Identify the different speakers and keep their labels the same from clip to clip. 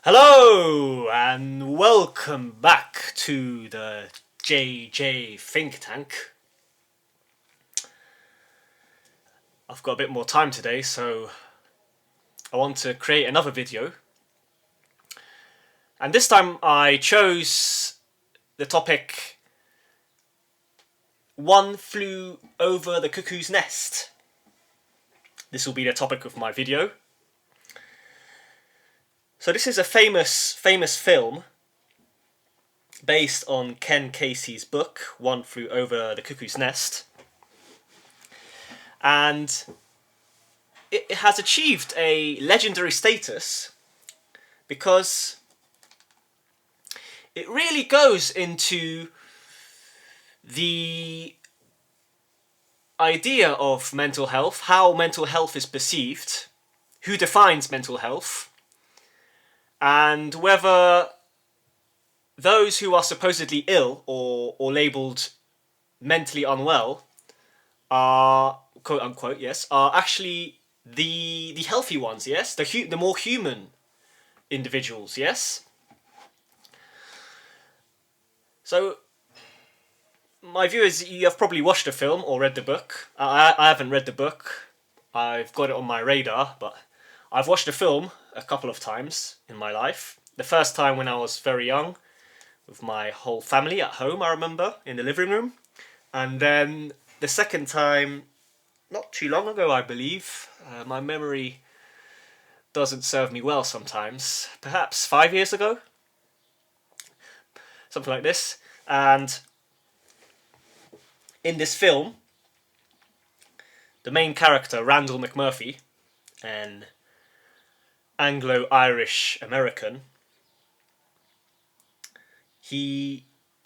Speaker 1: Hello and welcome back to the JJ Think Tank. I've got a bit more time today, so I want to create another video. And this time I chose the topic One Flew Over the Cuckoo's Nest. This will be the topic of my video. So this is a famous film based on Ken Casey's book, One Flew Over the Cuckoo's Nest. And it has achieved a legendary status because it really goes into the idea of mental health, how mental health is perceived, who defines mental health, and whether those who are supposedly ill or labelled mentally unwell are, quote unquote, yes, are actually the healthy ones, yes, the more human individuals, yes. So my view is you have probably watched the film or read the book. I haven't read the book. I've got it on my radar, but I've watched the film a couple of times in my life. The first time when I was very young, with my whole family at home, I remember, in the living room. And then the second time, not too long ago, I believe. My memory doesn't serve me well sometimes. Perhaps 5 years ago? Something like this. And in this film, the main character, Randle McMurphy, an Anglo-Irish American, he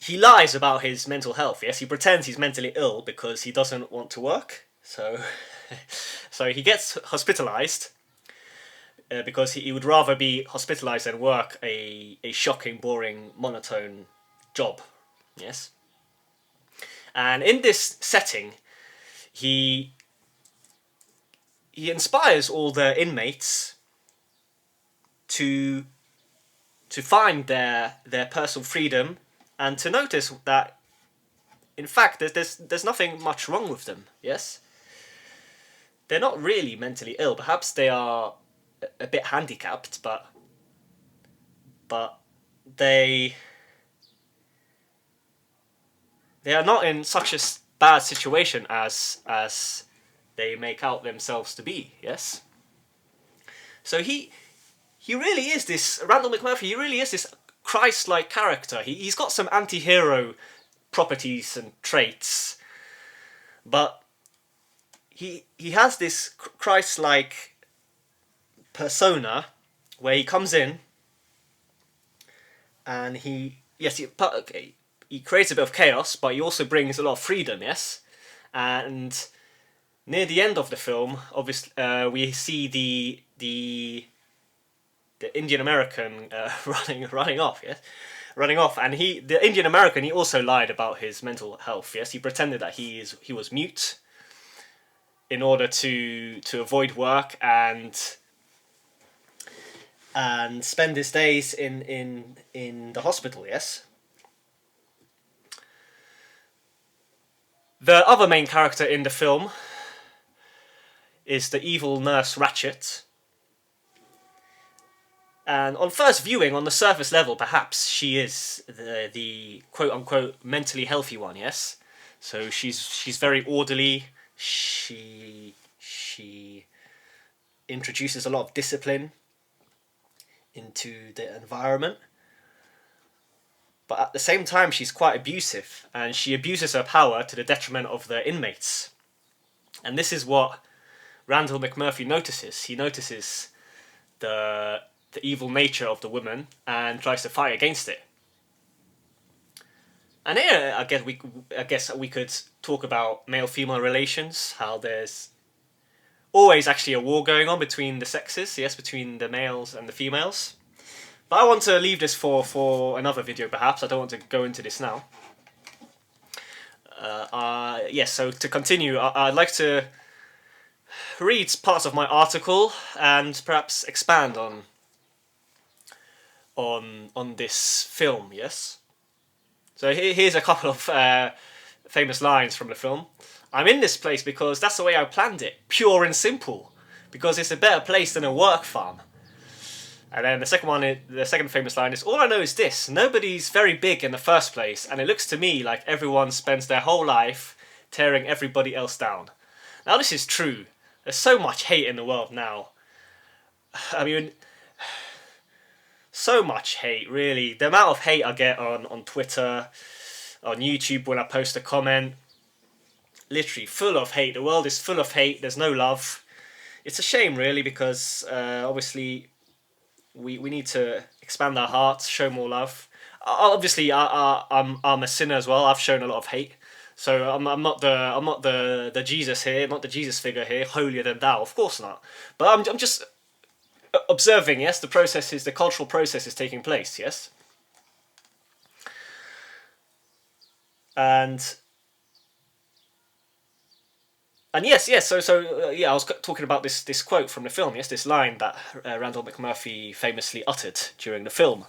Speaker 1: lies about his mental health, yes? He pretends he's mentally ill because he doesn't want to work. So he gets hospitalized because he would rather be hospitalized than work a shocking, boring, monotone job, yes? And in this setting, he inspires all the inmates to find their personal freedom and to notice that, in fact, there's nothing much wrong with them, yes? They're not really mentally ill. Perhaps they are a bit handicapped, but they are not in such a bad situation as they make out themselves to be, yes? So he really is this, Randle McMurphy, he really is this Christ-like character. He's got some anti-hero properties and traits, but he has this Christ-like persona where he comes in and he creates a bit of chaos, but he also brings a lot of freedom, yes? And near the end of the film, obviously, we see the Indian American running off, yes, and the Indian American, he also lied about his mental health, yes. He pretended that he was mute in order to avoid work and spend his days in the hospital, yes. The other main character in the film is the evil Nurse Ratched. And on first viewing, on the surface level, perhaps she is the quote-unquote mentally healthy one, yes? So she's very orderly, she introduces a lot of discipline into the environment. But at the same time, she's quite abusive, and she abuses her power to the detriment of the inmates. And this is what Randle McMurphy notices. He notices the evil nature of the woman and tries to fight against it. And here, I guess we could talk about male-female relations, how there's always actually a war going on between the sexes, yes, between the males and the females. But I want to leave this for another video, perhaps. I don't want to go into this now. Yes, so to continue, I'd like to read parts of my article and perhaps expand on on this film. Yes. So here's a couple of famous lines from the film. I'm in this place because that's the way I planned it, pure and simple, because it's a better place than a work farm. And then the second famous line is, all I know is this, nobody's very big in the first place, and it looks to me like everyone spends their whole life tearing everybody else down. Now this is true. There's so much hate in the world now. I mean, so much hate, really. The amount of hate I get on Twitter, on YouTube when I post a comment, literally full of hate. The world is full of hate. There's no love. It's a shame, really, because obviously we need to expand our hearts, show more love. Obviously, I'm a sinner as well. I've shown a lot of hate, so I'm not the Jesus here, not the Jesus figure here, holier than thou. Of course not. But I'm just observing. Yes, the cultural process is taking place. Yes, and yes. So I was talking about this quote from the film. Yes, this line that Randle McMurphy famously uttered during the film.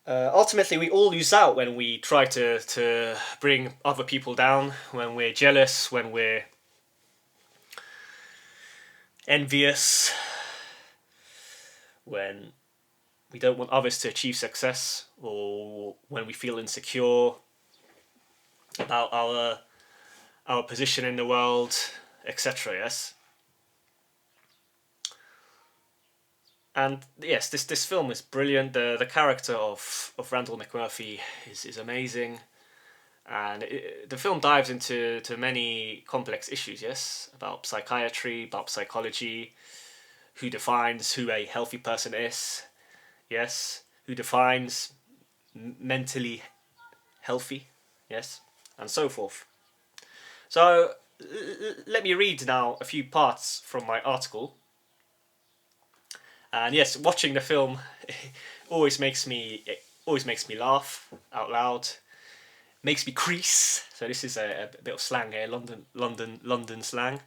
Speaker 1: Ultimately, we all lose out when we try to bring other people down, when we're jealous, when we're envious, when we don't want others to achieve success, or when we feel insecure about our position in the world, etc. Yes. And yes, this film is brilliant. The character of Randle McMurphy is amazing, and the film dives into many complex issues. Yes, about psychiatry, about psychology, who defines who a healthy person is. Yes, who defines mentally healthy. Yes, and so forth. So let me read now a few parts from my article. And yes, watching the film always makes me laugh out loud. Makes me crease. So this is a bit of slang here, London slang.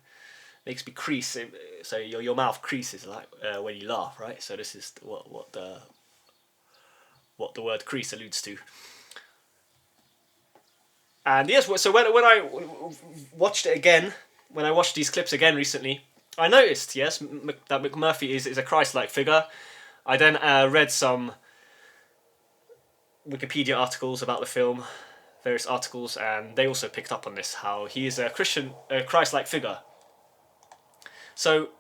Speaker 1: Makes me crease. So your mouth creases like when you laugh, right? So this is what the word crease alludes to. And yes, so when I watched it again, when I watched these clips again recently, I noticed, yes, that McMurphy is a Christ-like figure. I then read some Wikipedia articles about the film, various articles, and they also picked up on this, how he is a Christ-like figure. So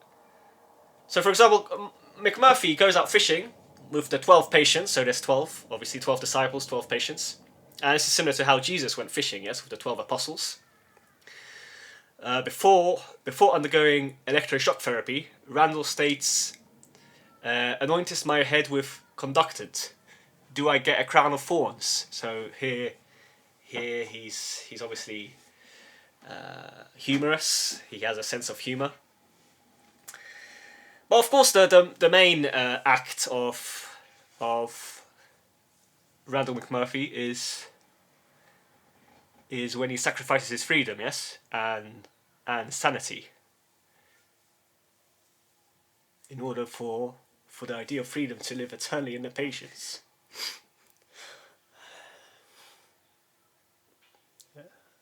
Speaker 1: for example, McMurphy goes out fishing with the 12 patients, so there's 12, obviously 12 disciples, 12 patients. And this is similar to how Jesus went fishing, yes, with the 12 apostles. Before undergoing electroshock therapy, Randle states, anointest my head with conductant. Do I get a crown of thorns? So here he's obviously humorous. He has a sense of humour. But of course, the main act of Randle McMurphy is when he sacrifices his freedom, yes, and sanity, in order for the idea of freedom to live eternally in the patients.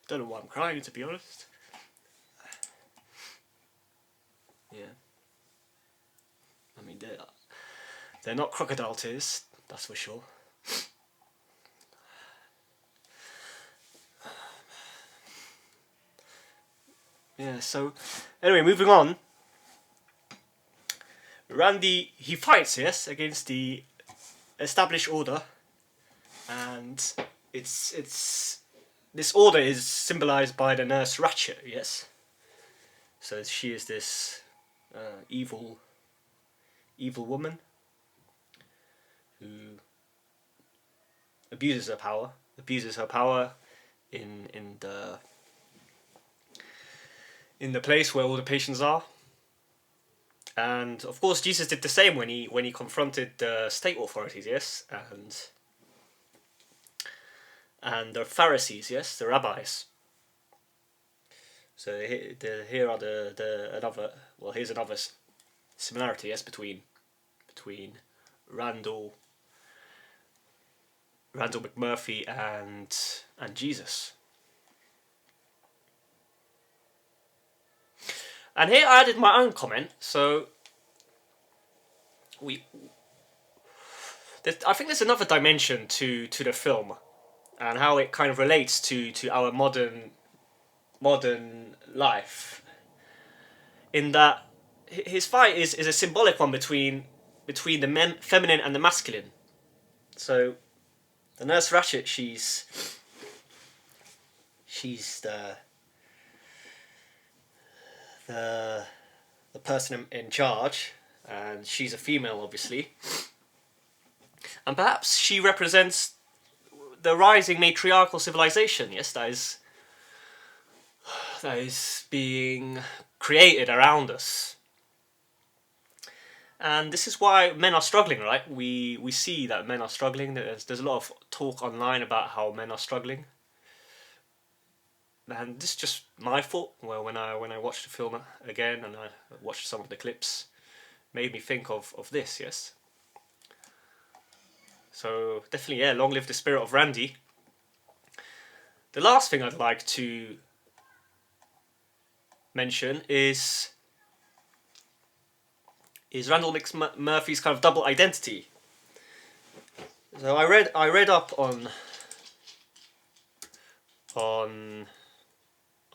Speaker 1: Don't know why I'm crying, to be honest. Yeah. I mean, they're not crocodile tears, that's for sure. Yeah, so anyway, moving on. Randy, he fights, yes, against the established order, and it's this order is symbolized by the Nurse Ratched, yes. So she is this evil woman who abuses her power in the place where all the patients are. And of course, Jesus did the same when he confronted the state authorities, yes, and the Pharisees, yes, the rabbis. So here's another similarity, yes, between Randle McMurphy and Jesus. And here I added my own comment. So I think there's another dimension to the film and how it kind of relates to our modern life. In that his fight is a symbolic one between the feminine and the masculine. So the Nurse Ratched, she's the person in charge, and she's a female, obviously. And perhaps she represents the rising matriarchal civilization, yes, that is being created around us. And this is why men are struggling, right? We see that men are struggling. There's a lot of talk online about how men are struggling. And this is just my thought. Well, when I watched the film again and I watched some of the clips, made me think of this, yes. So definitely, yeah, long live the spirit of Randy. The last thing I'd like to mention is Randle McMurphy's kind of double identity. So I read up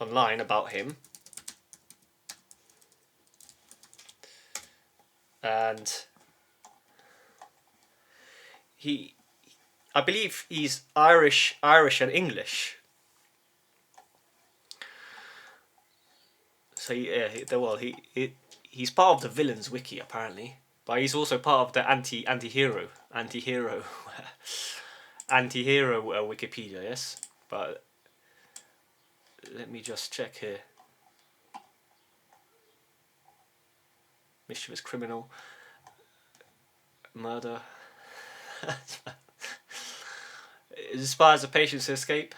Speaker 1: online about him, and I believe he's Irish and English. So he's part of the villains wiki apparently, but he's also part of the anti-hero Wikipedia, yes. But let me just check here. Mischievous criminal, murder. Inspires the patients to escape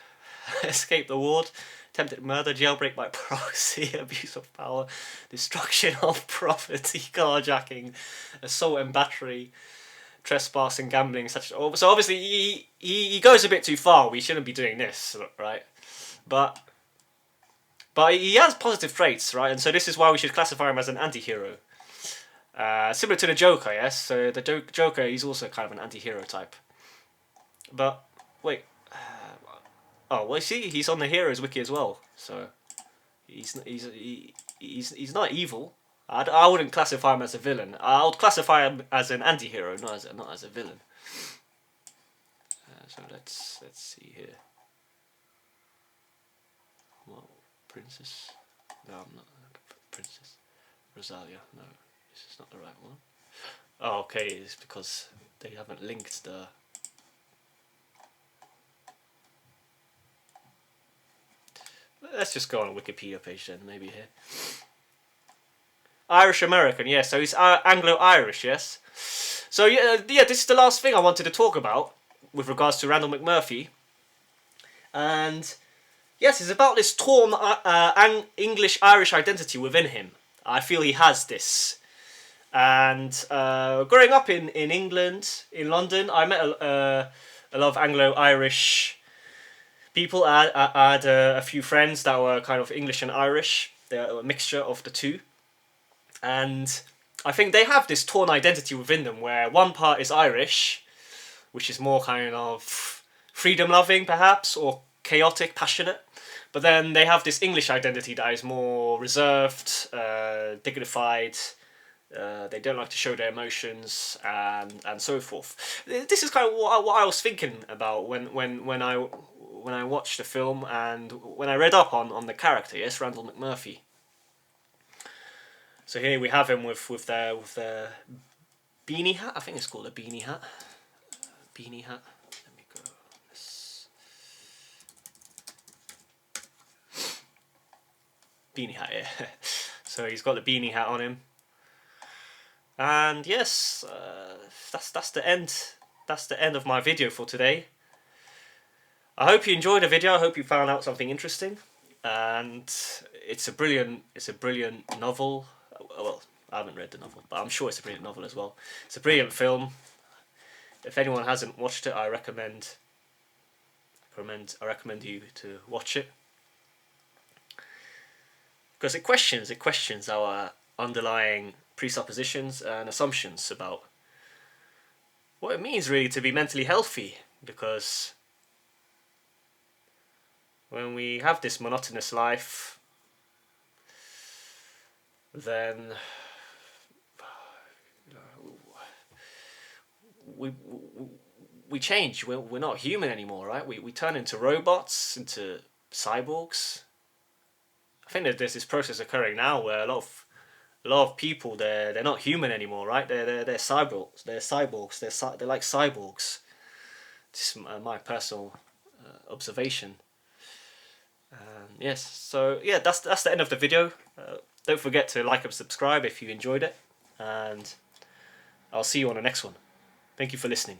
Speaker 1: the ward. Attempted murder, jailbreak by proxy, abuse of power, destruction of property, carjacking, assault and battery, trespassing, gambling, such. So obviously he goes a bit too far. We shouldn't be doing this, right? But he has positive traits, right? And so this is why we should classify him as an anti-hero. Similar to the Joker, yes? So the Joker, he's also kind of an anti-hero type. But, wait. Oh, well, see, he's on the Heroes Wiki as well. So, he's not evil. I wouldn't classify him as a villain. I would classify him as an anti-hero, not as a villain. So let's see here. Well, Princess. No, I'm not. Princess Rosalia. No, this is not the right one. Oh, okay. It's because they haven't linked the. Let's just go on a Wikipedia page then, maybe here. Irish American, yes. So he's Anglo-Irish, yes. So yeah, this is the last thing I wanted to talk about with regards to Randle McMurphy. And yes, it's about this torn English-Irish identity within him. I feel he has this. And growing up in England, in London, I met a lot of Anglo-Irish people. I had a few friends that were kind of English and Irish. They're a mixture of the two. And I think they have this torn identity within them where one part is Irish, which is more kind of freedom-loving perhaps, or chaotic, passionate. But then they have this English identity that is more reserved, dignified. They don't like to show their emotions and so forth. This is kind of what I was thinking about when I watched the film and when I read up on the character, yes, Randle McMurphy. So here we have him with the beanie hat. I think it's called a beanie hat. Beanie hat. Let me go. Beanie hat, yeah. So he's got the beanie hat on him. And yes, that's the end. That's the end of my video for today. I hope you enjoyed the video. I hope you found out something interesting. And it's a brilliant novel. Well, I haven't read the novel, but I'm sure it's a brilliant novel as well. It's a brilliant film. If anyone hasn't watched it, I recommend you to watch it, because it questions our underlying presuppositions and assumptions about what it means really to be mentally healthy. Because when we have this monotonous life, then we change. We're not human anymore, right? We turn into robots, into cyborgs. I think that there's this process occurring now where a lot of people, they're not human anymore, right? They're cyborgs. They're like cyborgs. This is my personal observation. Yes. So yeah, that's the end of the video. Don't forget to like and subscribe if you enjoyed it, and I'll see you on the next one. Thank you for listening.